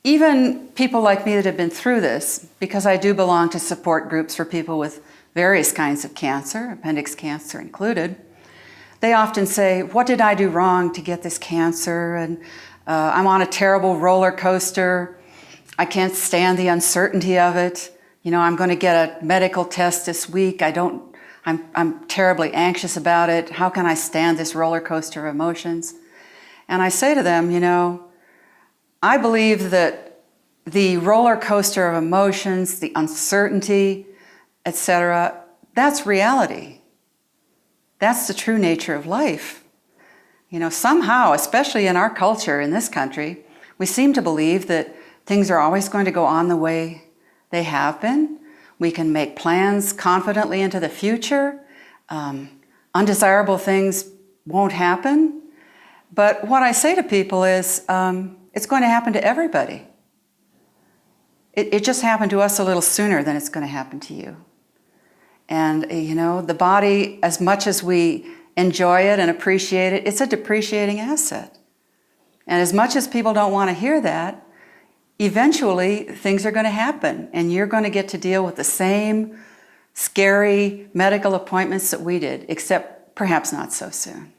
even people like me that have been through this, because I do belong to support groups for people with various kinds of cancer, appendix cancer included, they often say, what did I do wrong to get this cancer? And I'm on a terrible roller coaster. I can't stand the uncertainty of it. You know, I'm going to get a medical test this week. I'm terribly anxious about it. How can I stand this roller coaster of emotions? And I say to them, you know, I believe that the roller coaster of emotions, the uncertainty, etc., that's reality. That's the true nature of life. You know, somehow, especially in our culture in this country, we seem to believe that things are always going to go on the way they have been. We can make plans confidently into the future. Undesirable things won't happen. But what I say to people is, it's going to happen to everybody. It just happened to us a little sooner than it's going to happen to you. And, you know, the body, as much as we enjoy it and appreciate it, it's a depreciating asset. And as much as people don't want to hear that, eventually things are going to happen and you're going to get to deal with the same scary medical appointments that we did, except perhaps not so soon.